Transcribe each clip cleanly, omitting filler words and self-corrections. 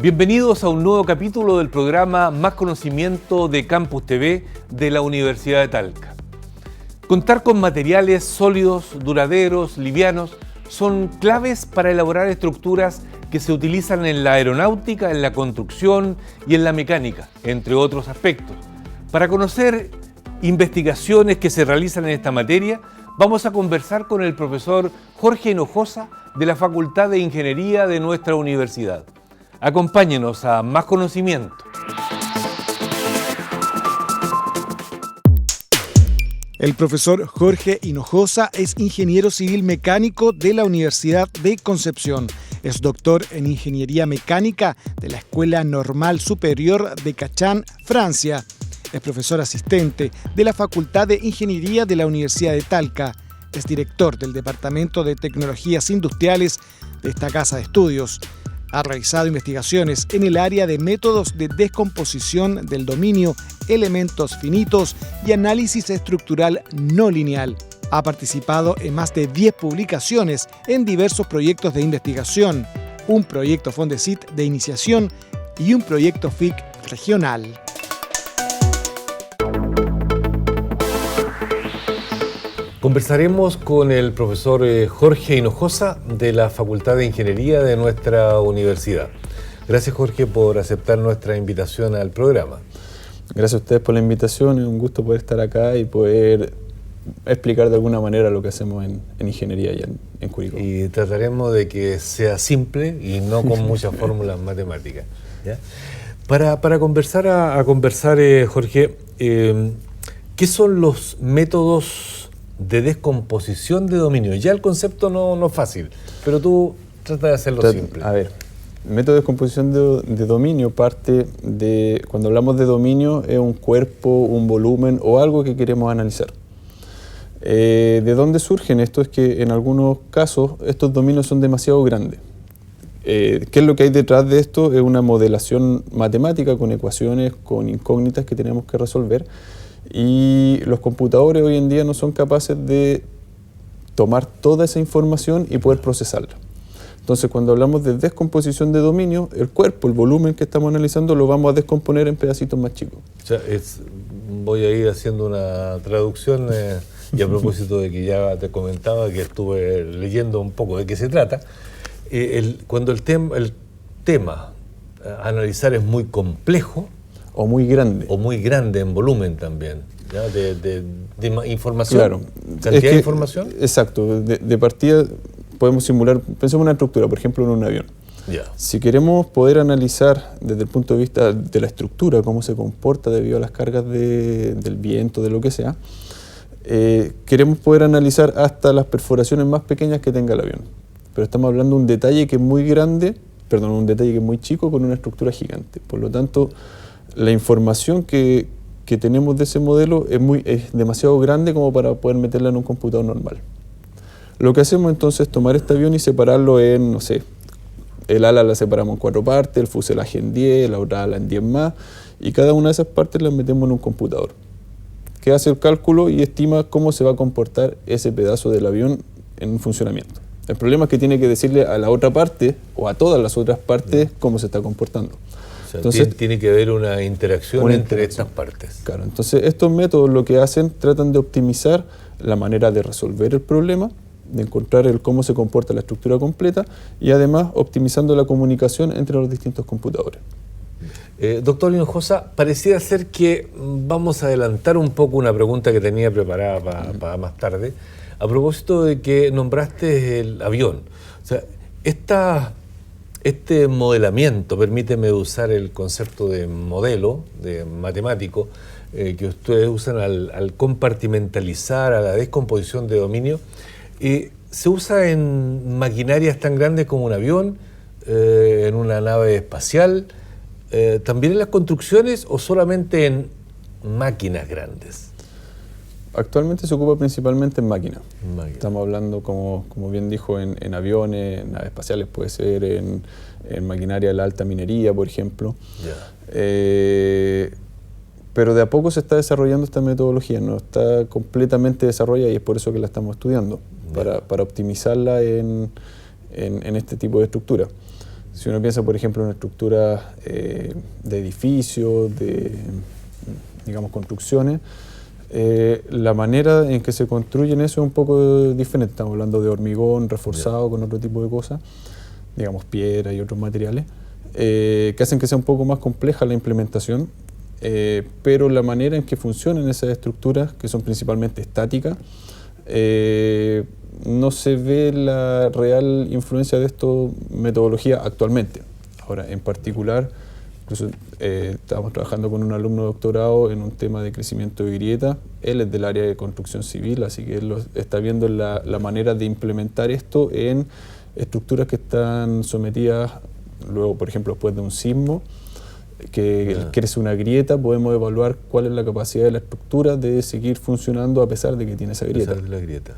Bienvenidos a un nuevo capítulo del programa Más Conocimiento de Campus TV de la Universidad de Talca. Contar con materiales sólidos, duraderos, livianos, son claves para elaborar estructuras que se utilizan en la aeronáutica, en la construcción y en la mecánica, entre otros aspectos. Para conocer investigaciones que se realizan en esta materia, vamos a conversar con el profesor Jorge Hinojosa de la Facultad de Ingeniería de nuestra universidad. Acompáñenos a Más Conocimiento. El profesor Jorge Hinojosa es ingeniero civil mecánico de la Universidad de Concepción. Es doctor en Ingeniería Mecánica de la Escuela Normal Superior de Cachan, Francia. Es profesor asistente de la Facultad de Ingeniería de la Universidad de Talca. Es director del Departamento de Tecnologías Industriales de esta casa de estudios. Ha realizado investigaciones en el área de métodos de descomposición del dominio, elementos finitos y análisis estructural no lineal. Ha participado en más de 10 publicaciones en diversos proyectos de investigación, un proyecto Fondesit de iniciación y un proyecto FIC regional. Conversaremos con el profesor Jorge Hinojosa de la Facultad de Ingeniería de nuestra universidad. Gracias, Jorge, por aceptar nuestra invitación al programa. Gracias a ustedes por la invitación, es un gusto poder estar acá y poder explicar de alguna manera lo que hacemos en ingeniería allá en Curicó. Y trataremos de que sea simple y no con muchas fórmulas matemáticas, ¿ya? Para conversar, Jorge, ¿qué son los métodos de descomposición de dominio? Ya el concepto no es fácil, pero tú trata de hacerlo simple. A ver, el método de descomposición de dominio parte de, cuando hablamos de dominio, es un cuerpo, un volumen o algo que queremos analizar. ¿De dónde surgen esto? Es que en algunos casos estos dominios son demasiado grandes. ¿Qué es lo que hay detrás de esto? Es una modelación matemática con ecuaciones, con incógnitas que tenemos que resolver. Y los computadores hoy en día no son capaces de tomar toda esa información y poder procesarla. Entonces, cuando hablamos de descomposición de dominio, el cuerpo, el volumen que estamos analizando, lo vamos a descomponer en pedacitos más chicos. O sea, voy a ir haciendo una traducción y a propósito de que ya te comentaba que estuve leyendo un poco de qué se trata. Cuando el tema a analizar es muy complejo, o muy grande. O muy grande en volumen también, ¿ya? De información. Claro. ¿Cantidad de información? Exacto. De partida podemos simular, pensemos en una estructura, por ejemplo en un avión. Ya. Si queremos poder analizar desde el punto de vista de la estructura, cómo se comporta debido a las cargas del viento, de lo que sea, queremos poder analizar hasta las perforaciones más pequeñas que tenga el avión. Pero estamos hablando de un detalle que es muy grande, perdón, un detalle que es muy chico con una estructura gigante. Por lo tanto, la información que tenemos de ese modelo es demasiado grande como para poder meterla en un computador normal. Lo que hacemos entonces es tomar este avión y separarlo en, no sé, el ala la separamos en 4 partes, el fuselaje en 10, la otra ala en 10 más, y cada una de esas partes las metemos en un computador, que hace el cálculo y estima cómo se va a comportar ese pedazo del avión en funcionamiento. El problema es que tiene que decirle a la otra parte, o a todas las otras partes, cómo se está comportando. O sea, entonces, tiene que haber una interacción entre estas partes. Claro, entonces estos métodos lo que hacen, tratan de optimizar la manera de resolver el problema, de encontrar el cómo se comporta la estructura completa y además optimizando la comunicación entre los distintos computadores. Doctor Hinojosa, parecía ser que vamos a adelantar un poco una pregunta que tenía preparada para más tarde, a propósito de que nombraste el avión. O sea, este modelamiento, permíteme usar el concepto de modelo, de matemático, que ustedes usan al compartimentalizar, a la descomposición de dominio, se usa en maquinarias tan grandes como un avión, en una nave espacial, también en las construcciones o solamente en máquinas grandes. Actualmente se ocupa principalmente en máquinas. Estamos hablando, como bien dijo, en aviones, en naves espaciales, puede ser en maquinaria de la alta minería, por ejemplo. Pero de a poco se está desarrollando esta metodología, no está completamente desarrollada y es por eso que la estamos estudiando, para optimizarla en este tipo de estructura. Si uno piensa, por ejemplo, en una estructura de edificios, de, digamos, construcciones, la manera en que se construyen eso es un poco diferente. Estamos hablando de hormigón reforzado con otro tipo de cosas, digamos piedra y otros materiales, que hacen que sea un poco más compleja la implementación, pero la manera en que funcionan esas estructuras, que son principalmente estáticas, no se ve la real influencia de esta metodología actualmente. Ahora, en particular, incluso estamos trabajando con un alumno de doctorado en un tema de crecimiento de grieta. Él es del área de construcción civil, así que él está viendo la manera de implementar esto en estructuras que están sometidas, luego, por ejemplo, después de un sismo, que crece una grieta, podemos evaluar cuál es la capacidad de la estructura de seguir funcionando a pesar de que tiene esa grieta. A pesar de la grieta.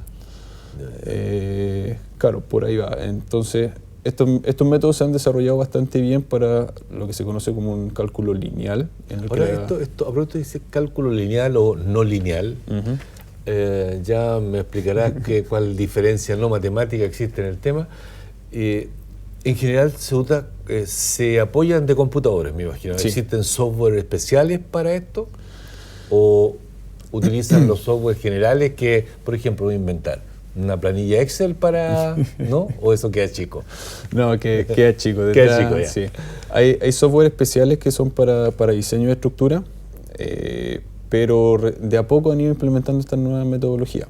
Claro, por ahí va. Entonces, estos métodos se han desarrollado bastante bien para lo que se conoce como un cálculo lineal. Ahora, esto a pronto dice cálculo lineal o no lineal. Ya me explicarás cuál diferencia no matemática existe en el tema. En general se apoyan de computadores, me imagino. Sí. ¿Existen software especiales para esto? ¿O utilizan los software generales que, por ejemplo, voy a inventar una planilla Excel para, ¿no? ¿O eso queda chico? No, queda chico. Queda chico, ya. Sí. Hay software especiales que son para diseño de estructura, pero de a poco han ido implementando esta nueva metodología.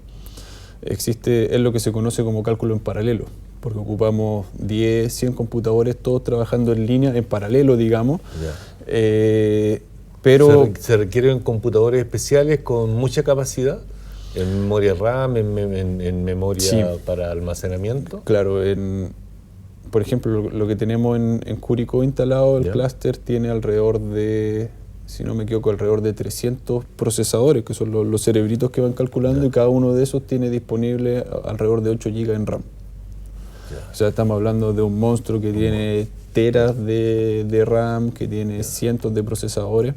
Es lo que se conoce como cálculo en paralelo, porque ocupamos 10, 100 computadores, todos trabajando en línea, en paralelo, digamos. Pero ¿Se requieren computadores especiales con mucha capacidad? ¿En memoria RAM, en memoria para almacenamiento? Claro, por ejemplo, lo que tenemos en Curicó instalado, el clúster tiene alrededor de, si no me equivoco, alrededor de 300 procesadores, que son los cerebritos que van calculando, y cada uno de esos tiene disponible alrededor de 8 GB en RAM. O sea, estamos hablando de un monstruo que tiene teras de RAM, que tiene cientos de procesadores,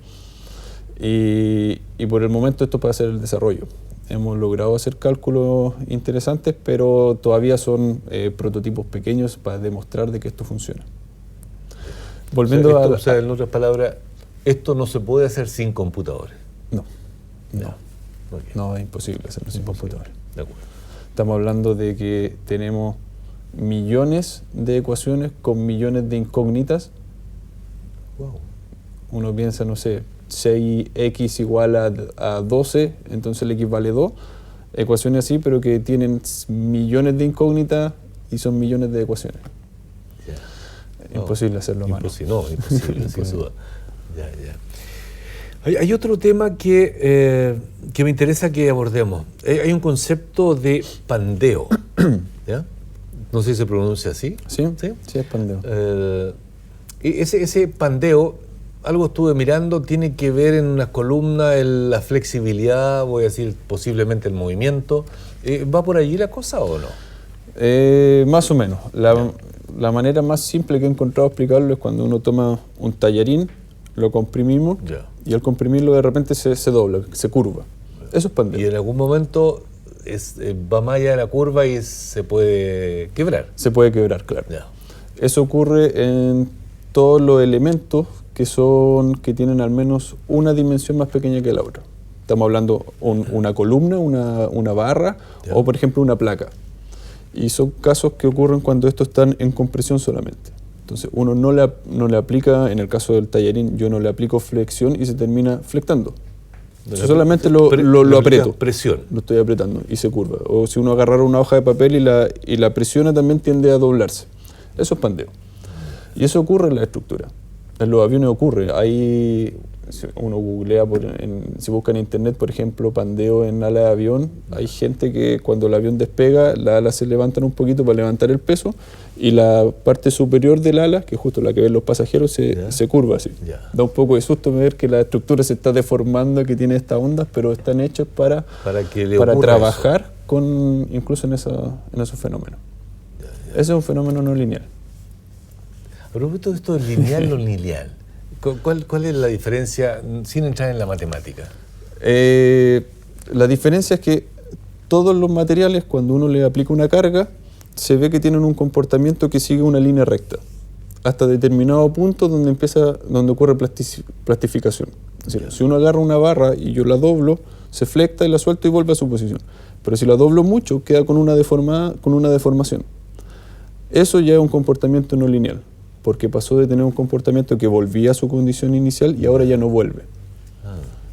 y por el momento esto es para hacer el desarrollo. Hemos logrado hacer cálculos interesantes, pero todavía son prototipos pequeños para demostrar de que esto funciona. Volviendo o sea, en otras palabras, esto no se puede hacer sin computadores. No, es imposible hacerlo sin computadores. De acuerdo. Estamos hablando de que tenemos millones de ecuaciones con millones de incógnitas. Wow. Uno piensa, no sé, 6x igual a 12, entonces el x vale 2. Ecuaciones así, pero que tienen millones de incógnitas y son millones de ecuaciones. Imposible hacerlo a mano. Imposible, sin duda. Hay otro tema que me interesa que abordemos. Hay un concepto de pandeo. ¿Ya? No sé si se pronuncia así. Sí, es pandeo. Ese pandeo, algo estuve mirando, tiene que ver en unas columnas la flexibilidad, voy a decir posiblemente el movimiento. ¿Va por allí la cosa o no? Más o menos. La manera más simple que he encontrado explicarlo es cuando uno toma un tallarín, lo comprimimos y al comprimirlo de repente se dobla, se curva. Eso es pandeo. Y en algún momento va más allá de la curva y se puede quebrar. Se puede quebrar, claro. Eso ocurre en todos los elementos que tienen al menos una dimensión más pequeña que la otra. Estamos hablando una columna, una barra o, por ejemplo, una placa. Y son casos que ocurren cuando estos están en compresión solamente. Entonces, uno no le aplica, en el caso del tallarín, yo no le aplico flexión y se termina flectando. Solamente lo aprieto. Presión. Lo estoy apretando y se curva. O si uno agarrara una hoja de papel y la presiona, también tiende a doblarse. Eso es pandeo. Y eso ocurre en la estructura. En los aviones ocurre. Si uno googlea, si busca en internet, por ejemplo, pandeo en ala de avión, hay gente que cuando el avión despega, las alas se levantan un poquito para levantar el peso y la parte superior del ala, que es justo la que ven los pasajeros, se curva así. Da un poco de susto ver que la estructura se está deformando, que tiene estas ondas, pero están hechas para trabajar incluso en esos fenómenos. Ese es un fenómeno no lineal. A propósito de esto de lineal o no lineal, ¿cuál es la diferencia sin entrar en la matemática? La diferencia es que todos los materiales, cuando uno le aplica una carga, se ve que tienen un comportamiento que sigue una línea recta. hasta determinado punto donde ocurre plastificación. Es decir, si uno agarra una barra y yo la doblo, se flecta y la suelto y vuelve a su posición. Pero si la doblo mucho, queda con una deformación. Eso ya es un comportamiento no lineal, porque pasó de tener un comportamiento que volvía a su condición inicial y ahora ya no vuelve.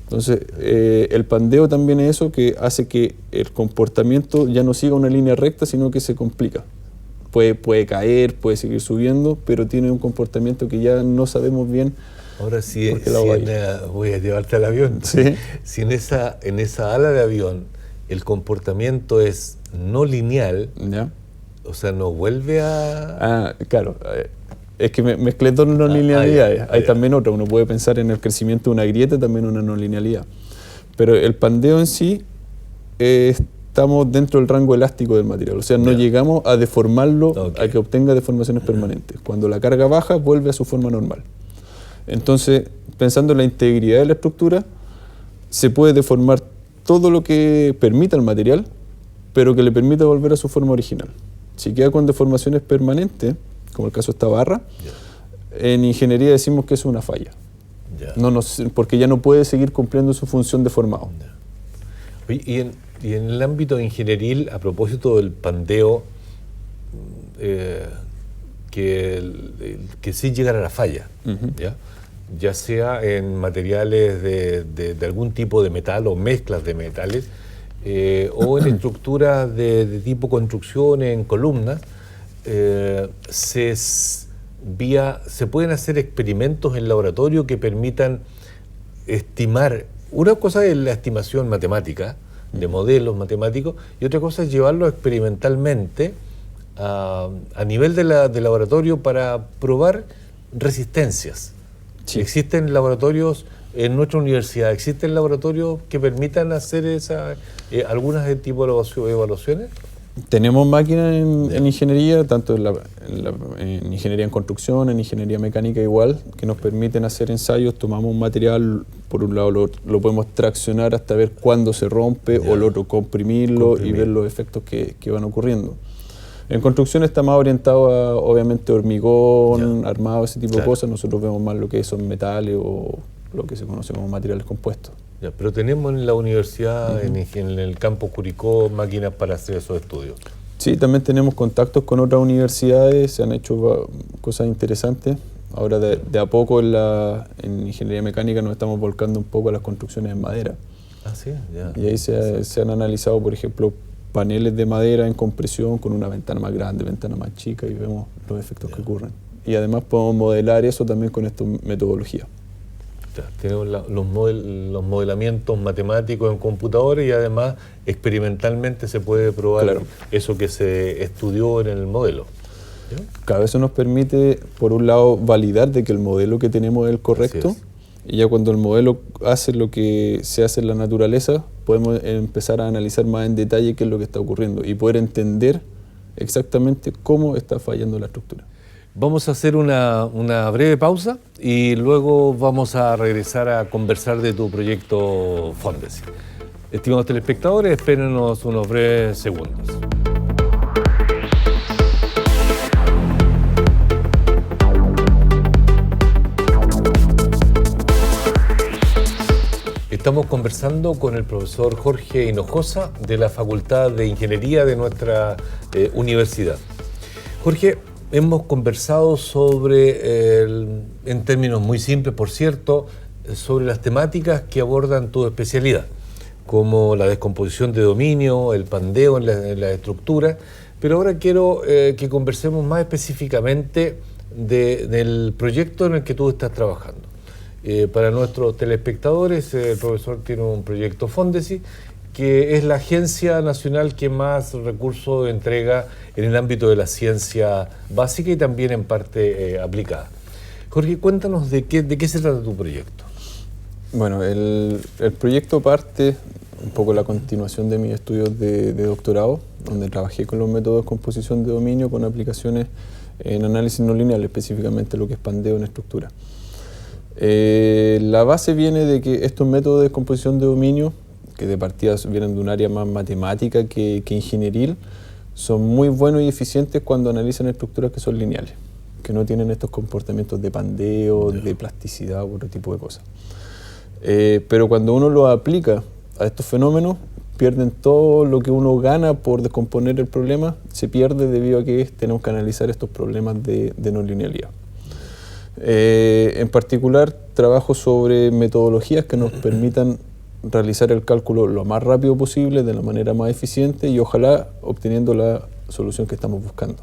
Entonces, el pandeo también es eso que hace que el comportamiento ya no siga una línea recta, sino que se complica. Puede caer, puede seguir subiendo, pero tiene un comportamiento que ya no sabemos bien. Ahora voy a llevarte al avión. ¿Sí? Si en esa ala de avión el comportamiento es no lineal, ¿Ya? O sea, no vuelve a... Claro. Es que mezclé dos no linealidades. Hay también otra. Uno puede pensar en el crecimiento de una grieta, también una no linealidad. Pero el pandeo en sí, estamos dentro del rango elástico del material. O sea, no llegamos a deformarlo a que obtenga deformaciones permanentes. Cuando la carga baja, vuelve a su forma normal. Entonces, pensando en la integridad de la estructura, se puede deformar todo lo que permita el material, pero que le permita volver a su forma original. Si queda con deformaciones permanentes, como el caso de esta barra, en ingeniería decimos que es una falla. Porque ya no puede seguir cumpliendo su función deformado. Oye, y en el ámbito ingenieril, a propósito del pandeo, que sí llegar a la falla, ya sea en materiales de algún tipo de metal o mezclas de metales, o en estructuras de tipo construcción, en columnas, se pueden hacer experimentos en laboratorio que permitan estimar. Una cosa es la estimación matemática, de modelos matemáticos, y otra cosa es llevarlo experimentalmente a nivel de laboratorio para probar resistencias. Sí. Existen laboratorios en nuestra universidad, ¿existen laboratorios que permitan hacer algunas de tipo de evaluaciones? Tenemos máquinas en ingeniería, tanto en ingeniería en construcción, en ingeniería mecánica igual, que nos permiten hacer ensayos. Tomamos un material, por un lado lo podemos traccionar hasta ver cuándo se rompe, o el otro comprimirlo y ver los efectos que van ocurriendo. En construcción está más orientado a, obviamente, hormigón, armado, ese tipo de cosas. Nosotros vemos más lo que son metales o lo que se conoce como materiales compuestos. Pero tenemos en la universidad, en el campus Curicó, máquinas para hacer esos estudios. Sí, también tenemos contactos con otras universidades, se han hecho cosas interesantes. Ahora de a poco en ingeniería mecánica nos estamos volcando un poco a las construcciones en madera. Sí, y ahí se han analizado, por ejemplo, paneles de madera en compresión con una ventana más grande, ventana más chica, y vemos los efectos que ocurren. Y además podemos modelar eso también con esta metodología. Tenemos los modelamientos matemáticos en computadores, y además experimentalmente se puede probar eso que se estudió en el modelo. Cada vez eso nos permite, por un lado, validar de que el modelo que tenemos es el correcto, y ya cuando el modelo hace lo que se hace en la naturaleza, podemos empezar a analizar más en detalle qué es lo que está ocurriendo y poder entender exactamente cómo está fallando la estructura. Vamos a hacer una breve pausa y luego vamos a regresar a conversar de tu proyecto Fóndesi. Estimados telespectadores, espérenos unos breves segundos. Estamos conversando con el profesor Jorge Hinojosa de la Facultad de Ingeniería de nuestra universidad. Jorge, hemos conversado sobre, en términos muy simples, por cierto, sobre las temáticas que abordan tu especialidad, como la descomposición de dominio, el pandeo en la estructura, pero ahora quiero que conversemos más específicamente del proyecto en el que tú estás trabajando. Para nuestros telespectadores, el profesor tiene un proyecto Fóndesi, que es la agencia nacional que más recursos entrega en el ámbito de la ciencia básica y también en parte aplicada. Jorge, cuéntanos de qué se trata tu proyecto. Bueno, el proyecto parte un poco la continuación de mis estudios de doctorado, donde trabajé con los métodos de descomposición de dominio con aplicaciones en análisis no lineal, específicamente lo que es pandeo en estructura. La base viene de que estos métodos de descomposición de dominio, que de partida vienen de un área más matemática que ingenieril, son muy buenos y eficientes cuando analizan estructuras que son lineales, que no tienen estos comportamientos de pandeo, de plasticidad u otro tipo de cosas. Pero cuando uno lo aplica a estos fenómenos, pierden todo lo que uno gana por descomponer el problema, se pierde debido a que tenemos que analizar estos problemas de no linealidad. En particular, trabajo sobre metodologías que nos permitan realizar el cálculo lo más rápido posible, de la manera más eficiente y ojalá obteniendo la solución que estamos buscando.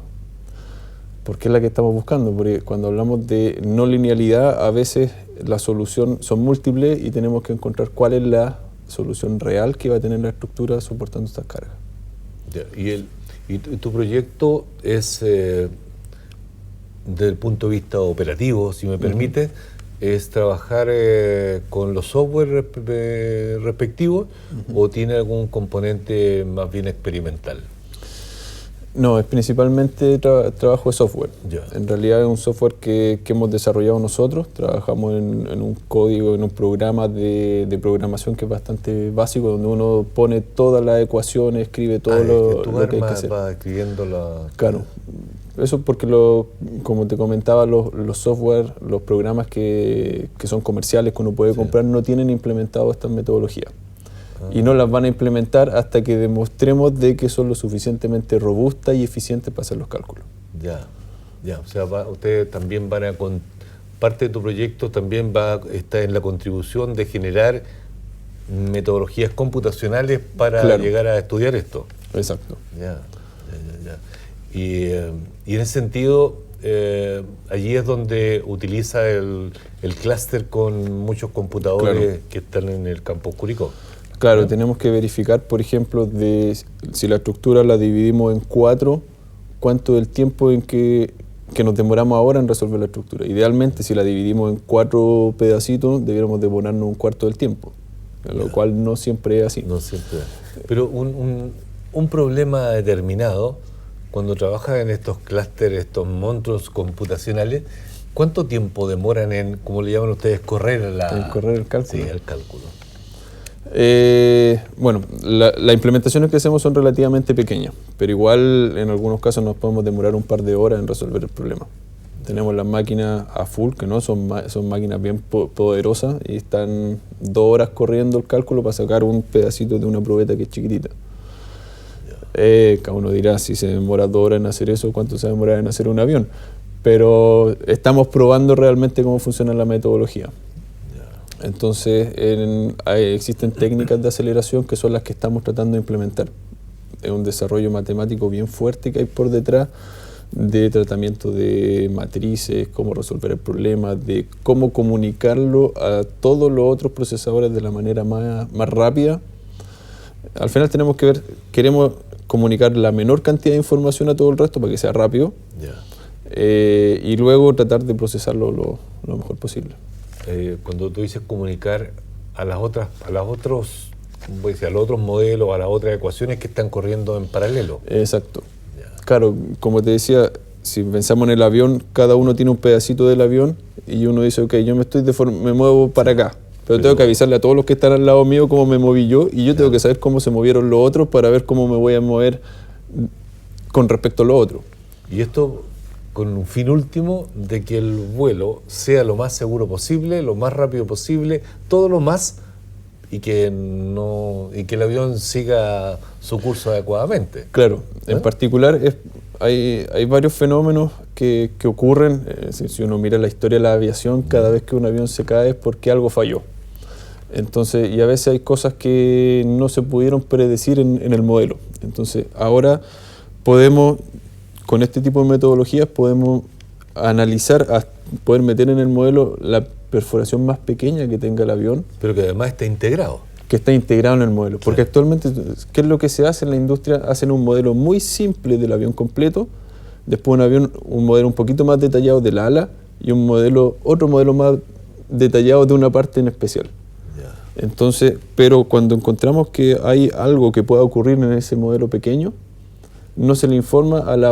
¿Por qué es la que estamos buscando? Porque cuando hablamos de no linealidad, a veces la solución son múltiples y tenemos que encontrar cuál es la solución real que va a tener la estructura soportando estas cargas. ¿Y tu proyecto es, desde el punto de vista operativo, si me permite, es trabajar con los software respectivos o tiene algún componente más bien experimental? No, es principalmente trabajo de software. Ya. En realidad es un software que hemos desarrollado nosotros. Trabajamos en un código, en un programa de programación que es bastante básico, donde uno pone todas las ecuaciones, escribe todo lo que hay que hacer. Va escribiendo la... Claro. Eso porque, como te comentaba, los software, los programas que son comerciales, que uno puede comprar, no tienen implementado estas metodologías. Y no las van a implementar hasta que demostremos de que son lo suficientemente robustas y eficientes para hacer los cálculos. Ya. O sea, ustedes también van a... parte de tu proyecto también está en la contribución de generar metodologías computacionales para llegar a estudiar esto. Exacto. Ya. Y en ese sentido, allí es donde utiliza el clúster con muchos computadores que están en el campus Curicó. Claro, tenemos que verificar, por ejemplo, si la estructura la dividimos en 4, cuánto es el tiempo en que nos demoramos ahora en resolver la estructura. Idealmente, si la dividimos en 4 pedacitos, debiéramos demorarnos un cuarto del tiempo, lo cual no siempre es así. No siempre. Pero un problema determinado, cuando trabajas en estos clústeres, estos monstruos computacionales, ¿cuánto tiempo demoran en, como le llaman ustedes, correr el cálculo? Sí, el cálculo. Bueno, las implementaciones que hacemos son relativamente pequeñas, pero igual en algunos casos nos podemos demorar un par de horas en resolver el problema. Tenemos las máquinas a full, que no son máquinas bien poderosas y están 2 horas corriendo el cálculo para sacar un pedacito de una probeta que es chiquitita. Cada uno dirá, si se demora 2 horas en hacer eso, ¿cuánto se demora en hacer un avión? Pero estamos probando realmente cómo funciona la metodología. Entonces, existen técnicas de aceleración que son las que estamos tratando de implementar. Es un desarrollo matemático bien fuerte que hay por detrás de tratamiento de matrices, cómo resolver el problema, de cómo comunicarlo a todos los otros procesadores de la manera más rápida. Al final tenemos que ver, queremos comunicar la menor cantidad de información a todo el resto para que sea rápido y luego tratar de procesarlo lo mejor posible. Cuando tú dices comunicar a los otros modelos, a las otras ecuaciones que están corriendo en paralelo. Exacto. Claro, como te decía, si pensamos en el avión, cada uno tiene un pedacito del avión y uno dice, ok, yo me muevo para acá, pero tengo que avisarle a todos los que están al lado mío cómo me moví yo y yo tengo que saber cómo se movieron los otros para ver cómo me voy a mover con respecto a lo otro. Y esto con un fin último de que el vuelo sea lo más seguro posible, lo más rápido posible, todo lo más, y que el avión siga su curso adecuadamente. Claro, en particular hay varios fenómenos que ocurren. Si uno mira la historia de la aviación, cada vez que un avión se cae es porque algo falló. Entonces, y a veces hay cosas que no se pudieron predecir en el modelo. Entonces, ahora con este tipo de metodologías podemos analizar, poder meter en el modelo la perforación más pequeña que tenga el avión. Pero que además está integrado. Que está integrado en el modelo. Porque actualmente, ¿qué es lo que se hace en la industria? Hacen un modelo muy simple del avión completo, después un modelo un poquito más detallado del ala y otro modelo más detallado de una parte en especial. Entonces, pero cuando encontramos que hay algo que pueda ocurrir en ese modelo pequeño, no se le informa a la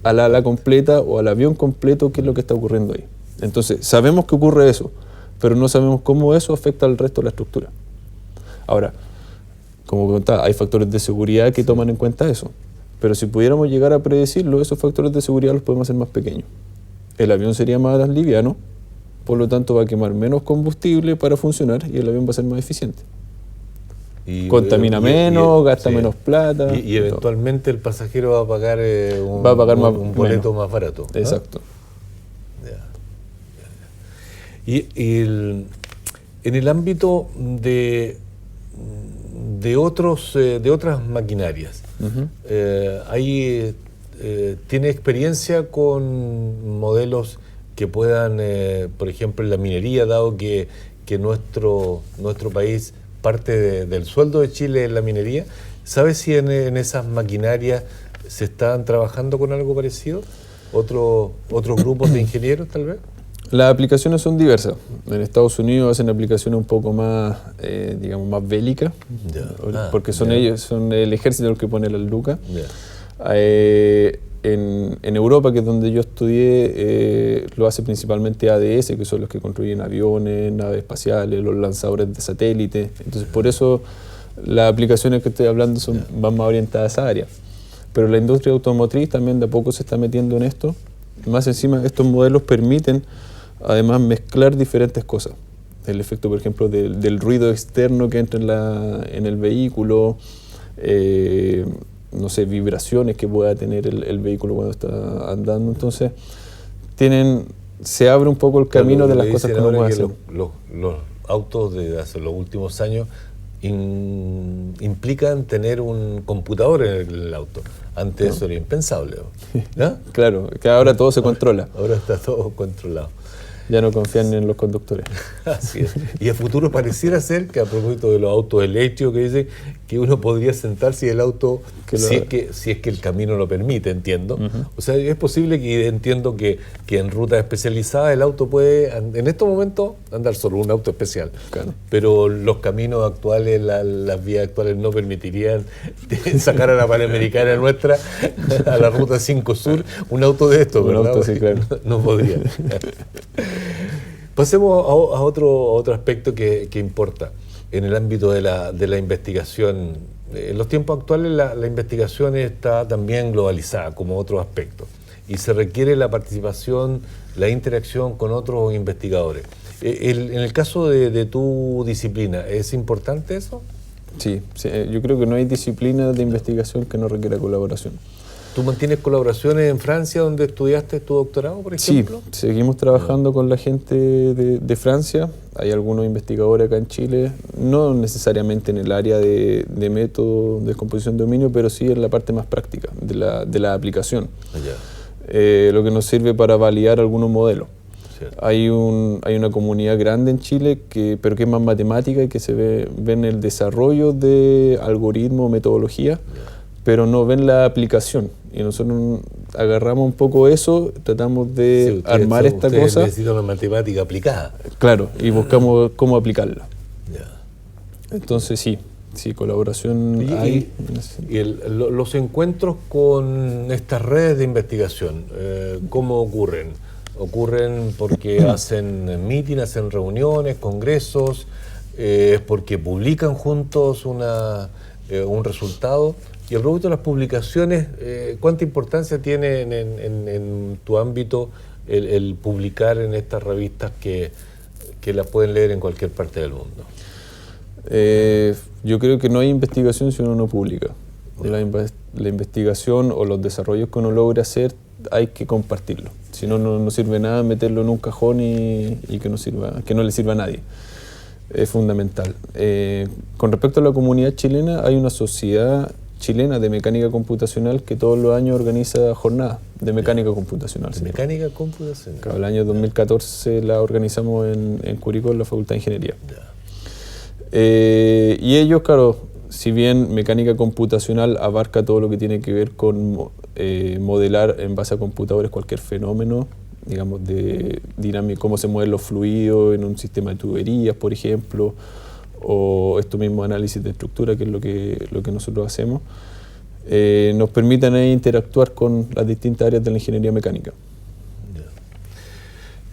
ala completa o al avión completo qué es lo que está ocurriendo ahí. Entonces, sabemos que ocurre eso, pero no sabemos cómo eso afecta al resto de la estructura. Ahora, como comentaba, hay factores de seguridad que toman en cuenta eso, pero si pudiéramos llegar a predecirlo, esos factores de seguridad los podemos hacer más pequeños. el avión sería más liviano, por lo tanto va a quemar menos combustible para funcionar y el avión va a ser más eficiente. Contamina menos, gasta menos plata. Y eventualmente el pasajero va a pagar, un boleto más barato. Exacto. En el ámbito de otras maquinarias, ¿tiene experiencia con modelos que puedan, por ejemplo, en la minería, dado que nuestro país parte del sueldo de Chile es la minería? ¿Sabes si en esas maquinarias se están trabajando con algo parecido? ¿Otros grupos de ingenieros, tal vez? Las aplicaciones son diversas. En Estados Unidos hacen aplicaciones un poco más, digamos, más bélicas, porque son el ejército el que pone las lucas. En Europa, que es donde yo estudié, lo hace principalmente ADS, que son los que construyen aviones, naves espaciales, los lanzadores de satélites. Entonces, por eso las aplicaciones que estoy hablando van más orientadas a esa área. Pero la industria automotriz también de a poco se está metiendo en esto. Más encima, estos modelos permiten además mezclar diferentes cosas. El efecto, por ejemplo, del ruido externo que entra en el vehículo, no sé, vibraciones que pueda tener el vehículo cuando está andando. Entonces, se abre un poco el camino de las cosas que uno puede hacer. Los autos de hace los últimos años implican tener un computador en el auto. Antes eso era impensable, ¿no? Claro, que ahora todo se controla. Ahora está todo controlado. Ya no confían en los conductores. Así es. Y a futuro pareciera ser que, a propósito de los autos eléctricos, que dice que uno podría sentarse y el auto, si es que el camino lo permite, entiendo. O sea, es posible que entiendo que en rutas especializadas el auto puede, en estos momentos, andar solo, un auto especial. Claro. Pero los caminos actuales, las vías actuales no permitirían sacar a la Panamericana nuestra, a la Ruta 5 Sur, un auto de estos, ¿verdad? Auto, sí, claro. No podría. Pasemos a otro aspecto que importa en el ámbito de la investigación. En los tiempos actuales la investigación está también globalizada como otro aspecto y se requiere la participación, la interacción con otros investigadores. En el caso de tu disciplina, ¿es importante eso? Sí, yo creo que no hay disciplina de investigación que no requiera colaboración. ¿Tú mantienes colaboraciones en Francia, donde estudiaste tu doctorado, por ejemplo? Sí, seguimos trabajando con la gente de Francia. Hay algunos investigadores acá en Chile, no necesariamente en el área de método de descomposición de dominio, pero sí en la parte más práctica de la aplicación. Lo que nos sirve para validar algunos modelos. Hay una comunidad grande en Chile, pero que es más matemática y que se ve en el desarrollo de algoritmos, metodología, pero no ven la aplicación. Y nosotros agarramos un poco eso, tratamos de armar esta cosa. Necesitan una matemática aplicada. Claro, y buscamos cómo aplicarla. Entonces sí, colaboración hay. Y los encuentros con estas redes de investigación, ¿cómo ocurren? ¿Ocurren porque hacen meeting, hacen reuniones, congresos? ¿Es porque publican juntos un resultado? Y a propósito de las publicaciones, ¿cuánta importancia tiene en tu ámbito el publicar en estas revistas que las pueden leer en cualquier parte del mundo? Yo creo que no hay investigación si uno no publica. La investigación o los desarrollos que uno logra hacer hay que compartirlo. Si no, no sirve nada meterlo en un cajón y que no le sirva a nadie. Es fundamental. Con respecto a la comunidad chilena, hay una sociedad chilena de mecánica computacional que todos los años organiza jornadas de mecánica computacional. ¿De mecánica computacional? Claro, el año 2014 la organizamos en Curicó, en la Facultad de Ingeniería. Y ellos, claro, si bien mecánica computacional abarca todo lo que tiene que ver con modelar en base a computadores cualquier fenómeno, digamos, de dinámica, cómo se mueven los fluidos en un sistema de tuberías, por ejemplo, o esto mismo análisis de estructura, que es lo que nosotros hacemos, nos permiten interactuar con las distintas áreas de la ingeniería mecánica.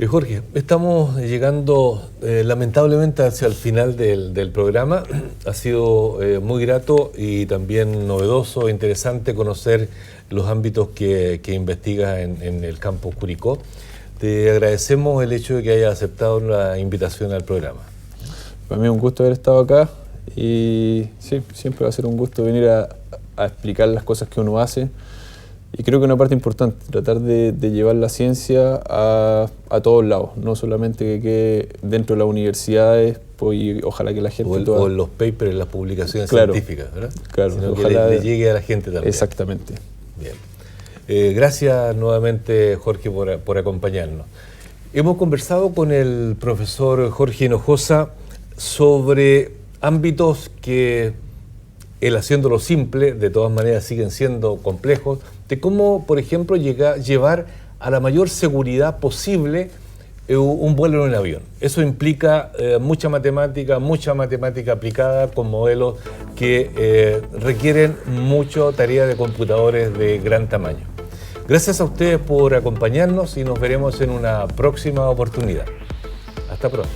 Jorge, estamos llegando lamentablemente hacia el final del programa. Ha sido muy grato y también novedoso, interesante conocer los ámbitos que investigas en el campus Curicó. Te agradecemos el hecho de que hayas aceptado la invitación al programa. Para mí es un gusto haber estado acá y sí, siempre va a ser un gusto venir a explicar las cosas que uno hace. Y creo que una parte importante, tratar de llevar la ciencia a todos lados, no solamente que quede dentro de las universidades, pues, y ojalá que la gente... O en los papers, en las publicaciones científicas, ¿verdad? Claro, sino ojalá que le llegue a la gente también. Exactamente. Bien. Gracias nuevamente, Jorge, por acompañarnos. Hemos conversado con el profesor Jorge Hinojosa sobre ámbitos que, él haciéndolo simple, de todas maneras siguen siendo complejos, de cómo, por ejemplo, llevar a la mayor seguridad posible un vuelo en un avión. Eso implica mucha matemática aplicada con modelos que requieren mucha tarea de computadores de gran tamaño. Gracias a ustedes por acompañarnos y nos veremos en una próxima oportunidad. Hasta pronto.